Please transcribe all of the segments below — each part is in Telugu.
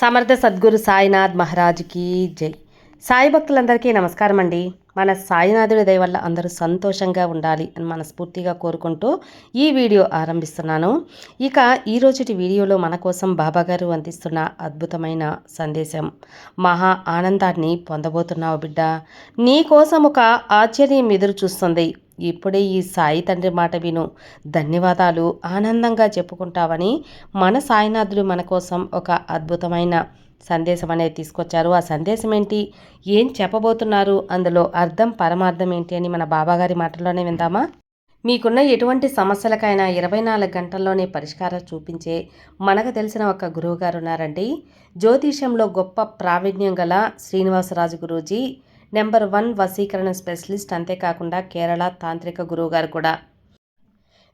సమర్థ సద్గురు సాయినాథ్ మహారాజ్కి జై. సాయి భక్తులందరికీ నమస్కారం అండి. మన సాయినాథుడి దయ వల్ల అందరూ సంతోషంగా ఉండాలి అని మనస్ఫూర్తిగా కోరుకుంటూ ఈ వీడియో ఆరంభిస్తున్నాను. ఇక ఈరోజుటి వీడియోలో మన కోసం బాబాగారు అందిస్తున్న అద్భుతమైన సందేశం. మహా ఆనందాన్ని పొందబోతున్నావు బిడ్డ. నీ కోసం ఒక ఆశ్చర్యం ఎదురు చూస్తుంది. ఇప్పుడే ఈ సాయి తండ్రి మాట విను. ధన్యవాదాలు ఆనందంగా చెప్పుకుంటావని మన సాయినాథుడు మన కోసం ఒక అద్భుతమైన సందేశం అనేది తీసుకొచ్చారు. ఆ సందేశం ఏంటి, ఏం చెప్పబోతున్నారు, అందులో అర్థం పరమార్థం ఏంటి అని మన బాబాగారి మాటల్లోనే విందామా. మీకున్న ఎటువంటి సమస్యలకైనా 24 గంటల్లోనే పరిష్కారం చూపించే మనకు తెలిసిన ఒక గురువుగారు ఉన్నారండి. జ్యోతిష్యంలో గొప్ప ప్రావీణ్యం గల శ్రీనివాసరాజు గురూజీ నెంబర్ 1 వశీకరణ స్పెషలిస్ట్. అంతేకాకుండా కేరళ తాంత్రిక గురువుగారు కూడా.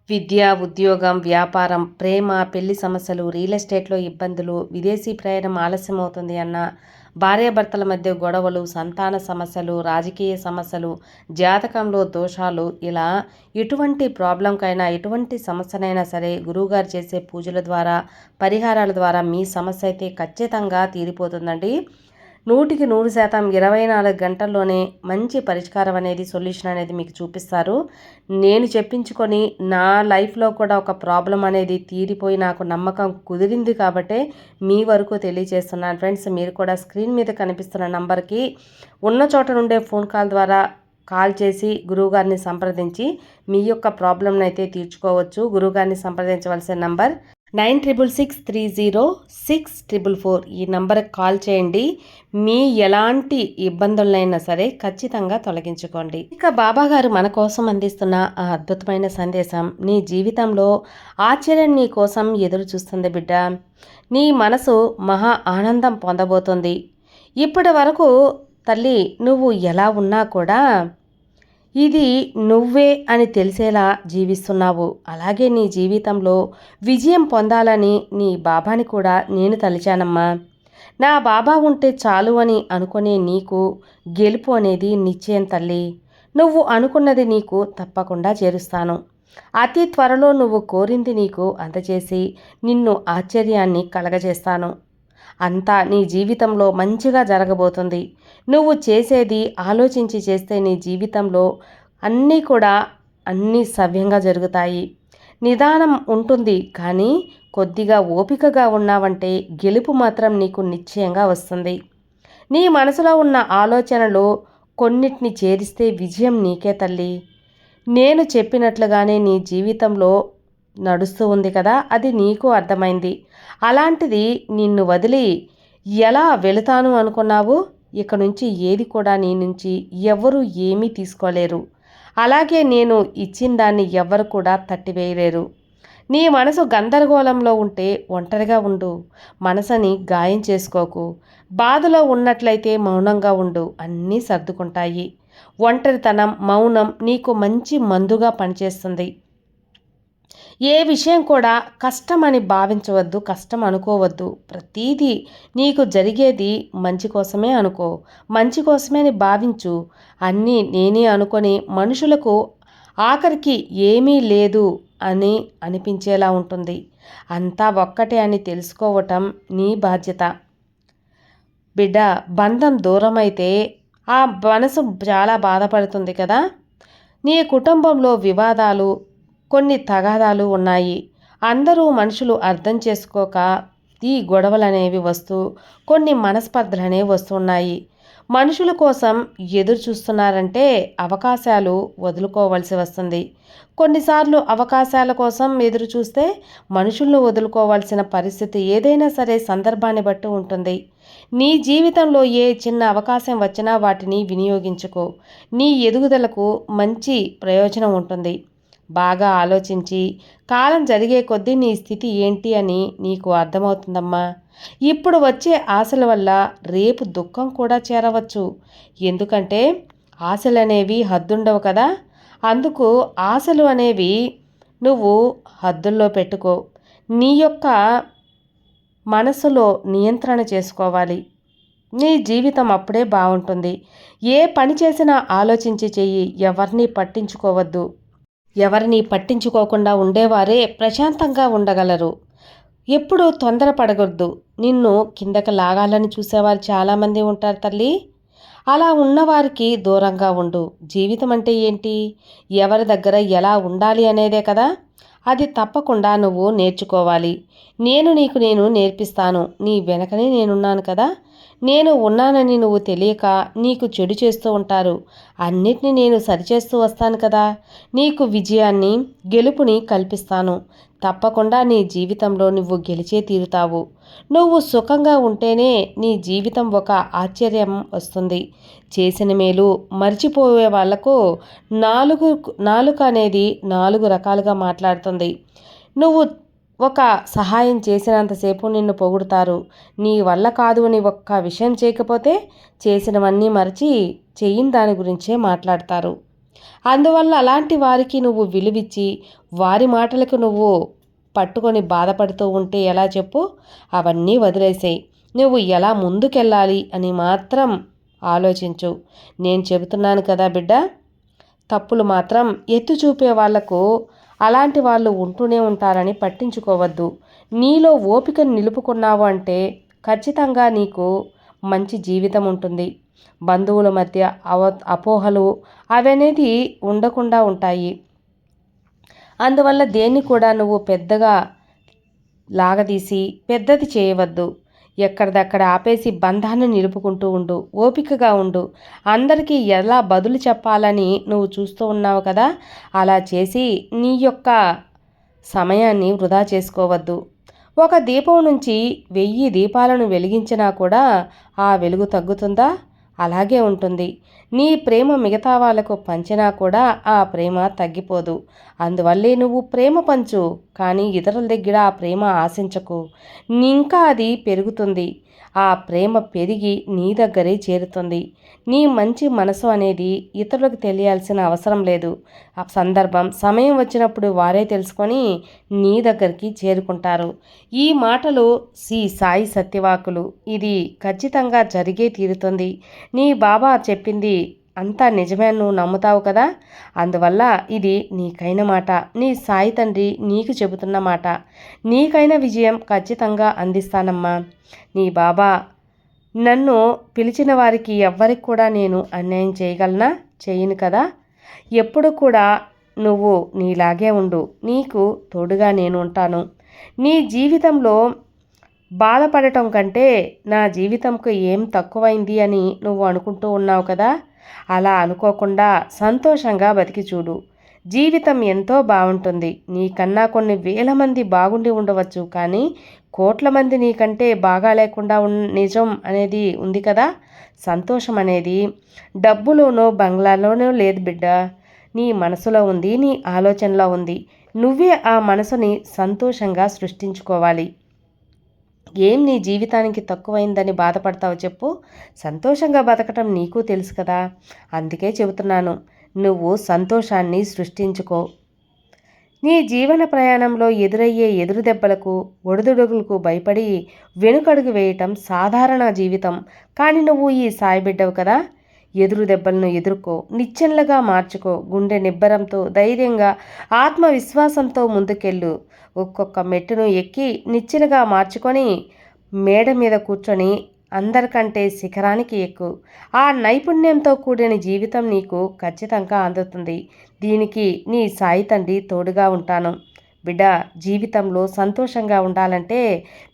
విద్య, ఉద్యోగం, వ్యాపారం, ప్రేమ, పెళ్లి సమస్యలు, రియల్ ఎస్టేట్లో ఇబ్బందులు, విదేశీ ప్రయాణం ఆలస్యం అవుతుంది అన్న, భార్యాభర్తల మధ్య గొడవలు, సంతాన సమస్యలు, రాజకీయ సమస్యలు, జాతకంలో దోషాలు, ఇలా ఎటువంటి ప్రాబ్లంకైనా ఎటువంటి సమస్యనైనా సరే గురువుగారు చేసే పూజల ద్వారా, పరిహారాల ద్వారా మీ సమస్య అయితే ఖచ్చితంగా తీరిపోతుందండి. 100% 24 గంటల్లోనే మంచి పరిష్కారం అనేది, సొల్యూషన్ అనేది మీకు చూపిస్తారు. నేను చెప్పించుకొని నా లైఫ్లో కూడా ఒక ప్రాబ్లం అనేది తీరిపోయి నాకు నమ్మకం కుదిరింది కాబట్టే మీ వరకు తెలియజేస్తున్నాను ఫ్రెండ్స్. మీరు కూడా స్క్రీన్ మీద కనిపిస్తున్న నంబర్కి ఉన్న చోట నుండే ఫోన్ కాల్ ద్వారా కాల్ చేసి గురువుగారిని సంప్రదించి మీ యొక్క ప్రాబ్లంను అయితే తీర్చుకోవచ్చు. గురువుగారిని సంప్రదించవలసిన నంబర్ 9663064444. ఈ నంబర్కి కాల్ చేయండి. మీ ఎలాంటి ఇబ్బందులైనా సరే ఖచ్చితంగా తొలగించుకోండి. ఇక బాబాగారు మన కోసం అందిస్తున్న ఆ అద్భుతమైన సందేశం, నీ జీవితంలో ఆశ్చర్యం నీ కోసం ఎదురు చూస్తుంది బిడ్డ. నీ మనసు మహా ఆనందం పొందబోతుంది. ఇప్పటి వరకు తల్లి నువ్వు ఎలా ఉన్నా కూడా ఇది నువ్వే అని తెలిసేలా జీవిస్తున్నావు. అలాగే నీ జీవితంలో విజయం పొందాలని నీ బాబాని కూడా నేను తలిచానమ్మా. నా బాబా ఉంటే చాలు అని అనుకునే నీకు గెలుపు అనేది నిశ్చయం తల్లి. నువ్వు అనుకున్నది నీకు తప్పకుండా చేరుస్తాను. అతి త్వరలో నువ్వు కోరింది నీకు అందజేసి నిన్ను ఆశ్చర్యాన్ని కలగజేస్తాను. అంతా నీ జీవితంలో మంచిగా జరగబోతుంది. నువ్వు చేసేది ఆలోచించి చేస్తే నీ జీవితంలో అన్నీ సవ్యంగా జరుగుతాయి. నిదానం ఉంటుంది, కానీ కొద్దిగా ఓపికగా ఉన్నావంటే గెలుపు మాత్రం నీకు నిశ్చయంగా వస్తుంది. నీ మనసులో ఉన్న ఆలోచనలు కొన్నిటిని చేరిస్తే విజయం నీకే తల్లి. నేను చెప్పినట్లుగానే నీ జీవితంలో నడుస్తూ ఉంది కదా, అది నీకు అర్థమైంది. అలాంటిది నిన్ను వదిలి ఎలా వెళుతాను అనుకున్నావు? ఇక నుంచి ఏది కూడా నీ నుంచి ఎవరు ఏమీ తీసుకోలేరు. అలాగే నేను ఇచ్చిన దాన్ని ఎవ్వరు కూడా తట్టివేయలేరు. నీ మనసు గందరగోళంలో ఉంటే ఒంటరిగా ఉండు. మనసుని గాయం చేసుకోకు. బాధలో ఉన్నట్లయితే మౌనంగా ఉండు, అన్నీ సర్దుకుంటాయి. ఒంటరితనం, మౌనం నీకు మంచి మందుగా పనిచేస్తుంది. ఏ విషయం కూడా కష్టమని భావించవద్దు, కష్టం అనుకోవద్దు. ప్రతీదీ నీకు జరిగేది మంచి కోసమే అనుకో, మంచి కోసమే భావించు. అన్నీ నేనే అనుకొని మనుషులకు ఆఖరికి ఏమీ లేదు అని అనిపించేలా ఉంటుంది. అంతా ఒక్కటే అని తెలుసుకోవటం నీ బాధ్యత బిడ్డ. బంధం దూరమైతే ఆ మనసు చాలా బాధపడుతుంది కదా. నీ కుటుంబంలో వివాదాలు, కొన్ని తగాదాలు ఉన్నాయి. అందరూ మనుషులు అర్థం చేసుకోక ఈ గొడవలు అనేవి వస్తూ కొన్ని మనస్పర్ధలు అనేవి వస్తున్నాయి. మనుషుల కోసం ఎదురు చూస్తున్నారంటే అవకాశాలు వదులుకోవాల్సి వస్తుంది. కొన్నిసార్లు అవకాశాల కోసం ఎదురు చూస్తే మనుషులను వదులుకోవాల్సిన పరిస్థితి ఏదైనా సరే సందర్భాన్ని బట్టి ఉంటుంది. నీ జీవితంలో ఏ చిన్న అవకాశం వచ్చినా వాటిని వినియోగించుకో. నీ ఎదుగుదలకు మంచి ప్రయోజనం ఉంటుంది. బాగా ఆలోచించి కాలం జరిగే కొద్దీ నీ స్థితి ఏంటి అని నీకు అర్థమవుతుందమ్మా. ఇప్పుడు వచ్చే ఆశల వల్ల రేపు దుఃఖం కూడా చేరవచ్చు. ఎందుకంటే ఆశలు అనేవి హద్దుండవు కదా. అందుకు ఆశలు అనేవి నువ్వు హద్దుల్లో పెట్టుకో. నీ యొక్క మనసులో నియంత్రణ చేసుకోవాలి. నీ జీవితం అప్పుడే బాగుంటుంది. ఏ పని చేసినా ఆలోచించి చెయ్యి. ఎవరిని పట్టించుకోవద్దు. ఎవరిని పట్టించుకోకుండా ఉండేవారే ప్రశాంతంగా ఉండగలరు. ఎప్పుడూ తొందరపడకూడదు. నిన్ను కిందకి లాగాలని చూసేవారు చాలామంది ఉంటారు తల్లి. అలా ఉన్నవారికి దూరంగా ఉండు. జీవితం అంటే ఏంటి? ఎవరి దగ్గర ఎలా ఉండాలి అనేదే కదా! అది తప్పకుండా నువ్వు నేర్చుకోవాలి. నేను నేర్పిస్తాను. నీ వెనకనే నేనున్నాను కదా! నేను ఉన్నానని నువ్వు తెలియక నీకు చెడు చేస్తూ ఉంటారు. అన్నిటినీ నేను సరిచేస్తూ వస్తాను కదా! నీకు విజయాన్ని, గెలుపుని కల్పిస్తాను. తప్పకుండా నీ జీవితంలో నువ్వు గెలిచే తీరుతావు. నువ్వు సుఖంగా ఉంటేనే నీ జీవితం ఒక ఆశ్చర్యం వస్తుంది. చేసిన మేలు మర్చిపోయే వాళ్లకు నాలుక అనేది 4 రకాలుగా మాట్లాడుతుంది. నువ్వు ఒక సహాయం చేసినంతసేపు నిన్ను పొగుడుతారు. నీ వల్ల కాదు అని ఒక్క విషయం చేయకపోతే చేసినవన్నీ మరచి చెయ్యని దాని గురించే మాట్లాడతారు. అందువల్ల అలాంటి వారికి నువ్వు విలువిచ్చి వారి మాటలకు నువ్వు పట్టుకొని బాధపడుతూ ఉంటే ఎలా చెప్పు? అవన్నీ వదిలేసేయి. నువ్వు ఎలా ముందుకెళ్ళాలి అని మాత్రం ఆలోచించు. నేను చెబుతున్నాను కదా బిడ్డ. తప్పులు మాత్రం ఎత్తి చూపే వాళ్లకు అలాంటి వాళ్ళు ఉంటూనే ఉంటారని పట్టించుకోవద్దు. నీలో ఓపికను నిలుపుకున్నావు అంటే ఖచ్చితంగా నీకు మంచి జీవితం ఉంటుంది. బంధువుల మధ్య అపోహలు అవనేది ఉండకుండా ఉంటాయి. అందువల్ల దేన్ని కూడా నువ్వు పెద్దగా లాగదీసి పెద్దది చేయవద్దు. ఎక్కడిదక్కడ ఆపేసి బంధాన్ని నిలుపుకుంటూ ఉండు. ఓపికగా ఉండు. అందరికీ ఎలా బదులు చెప్పాలని నువ్వు చూస్తూ ఉన్నావు కదా! అలా చేసి నీ యొక్క సమయాన్ని వృధా చేసుకోవద్దు. ఒక దీపం నుంచి 1000 దీపాలను వెలిగించినా కూడా ఆ వెలుగు తగ్గుతుందా? అలాగే ఉంటుంది. నీ ప్రేమ మిగతా వాళ్ళకు పంచినా కూడా ఆ ప్రేమ తగ్గిపోదు. అందువల్లే నువ్వు ప్రేమ పంచు, కానీ ఇతరుల దగ్గర ఆ ప్రేమ ఆశించకు. ఇంకా అది పెరుగుతుంది. ఆ ప్రేమ పెరిగి నీ దగ్గరే చేరుతుంది. నీ మంచి మనసు అనేది ఇతరులకు తెలియాల్సిన అవసరం లేదు. ఆ సందర్భం, సమయం వచ్చినప్పుడు వారే తెలుసుకొని నీ దగ్గరికి చేరుకుంటారు. ఈ మాటలు సాయి సత్యవాకులు. ఇది ఖచ్చితంగా జరిగే తీరుతుంది. నీ బాబా చెప్పింది అంతా నిజమే నువ్వు నమ్ముతావు కదా! అందువల్ల ఇది నీకైన మాట. నీ సాయి తండ్రి నీకు చెబుతున్న మాట. నీకైన విజయం ఖచ్చితంగా అందిస్తానమ్మా. నీ బాబా నన్ను పిలిచిన వారికి ఎవ్వరికి కూడా నేను అన్యాయం చేయగలనా? చేయను కదా! ఎప్పుడు కూడా నువ్వు నీలాగే ఉండు. నీకు తోడుగా నేను ఉంటాను. నీ జీవితంలో బాధపడటం కంటే నా జీవితంకు ఏం తక్కువైంది అని నువ్వు అనుకుంటూ ఉన్నావు కదా! అలా అనుకోకుండా సంతోషంగా బతికి చూడు. జీవితం ఎంతో బాగుంటుంది. నీకన్నా కొన్ని వేల మంది బాగుండి ఉండవచ్చు, కానీ కోట్ల మంది నీకంటే బాగా లేకుండా నిజం అనేది ఉంది కదా! సంతోషం అనేది డబ్బులోనో బంగ్లాలోనో లేదు బిడ్డ. నీ మనసులో ఉంది, నీ ఆలోచనలో ఉంది. నువ్వే ఆ మనసుని సంతోషంగా సృష్టించుకోవాలి. ఏం నీ జీవితానికి తక్కువైందని బాధపడతావు చెప్పు? సంతోషంగా బతకటం నీకు తెలుసు కదా! అందుకే చెబుతున్నాను, నువ్వు సంతోషాన్ని సృష్టించుకో. నీ జీవన ప్రయాణంలో ఎదురయ్యే ఎదురుదెబ్బలకు, ఒడిదుడుకులకు భయపడి వెనుకడుగు వేయటం సాధారణ జీవితం. కానీ నువ్వు ఈ సాయి బిడ్డవు కదా! ఎదురు దెబ్బలను ఎదుర్కో, నిచ్చెనలుగా మార్చుకో. గుండె నిబ్బరంతో, ధైర్యంగా, ఆత్మవిశ్వాసంతో ముందుకెళ్ళు. ఒక్కొక్క మెట్టును ఎక్కి నిచ్చెనగా మార్చుకొని మేడ మీద కూర్చొని అందరికంటే శిఖరానికి ఎక్కు. ఆ నైపుణ్యంతో కూడిన జీవితం నీకు ఖచ్చితంగా అందుతుంది. దీనికి నీ సాయి తండ్రి తోడుగా ఉంటాను. బిడ్డ, జీవితంలో సంతోషంగా ఉండాలంటే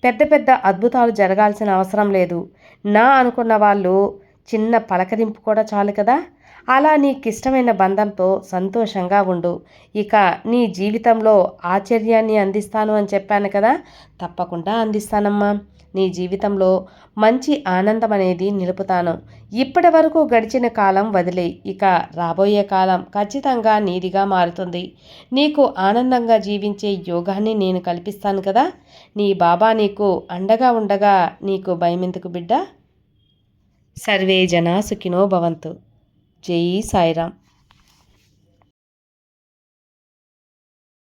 పెద్ద పెద్ద అద్భుతాలు జరగాల్సిన అవసరం లేదు. నా అనుకున్న వాళ్ళు చిన్న పలకరింపు కూడా చాలు కదా! అలా నీకిష్టమైన బంధంతో సంతోషంగా ఉండు. ఇక నీ జీవితంలో ఆశ్చర్యాన్ని అందిస్తాను అని చెప్పాను కదా! తప్పకుండా అందిస్తానమ్మా. నీ జీవితంలో మంచి ఆనందం అనేది నిలుపుతాను. ఇప్పటి వరకు గడిచిన కాలం వదిలేయ్. ఇక రాబోయే కాలం ఖచ్చితంగా నీదిగా మారుతుంది. నీకు ఆనందంగా జీవించే యోగాన్ని నేను కల్పిస్తాను కదా! నీ బాబా నీకు అండగా ఉండగా నీకు భయమెందుకు బిడ్డ? సర్వే జనా సుఖినో భవంతు. జై సాయిరాం.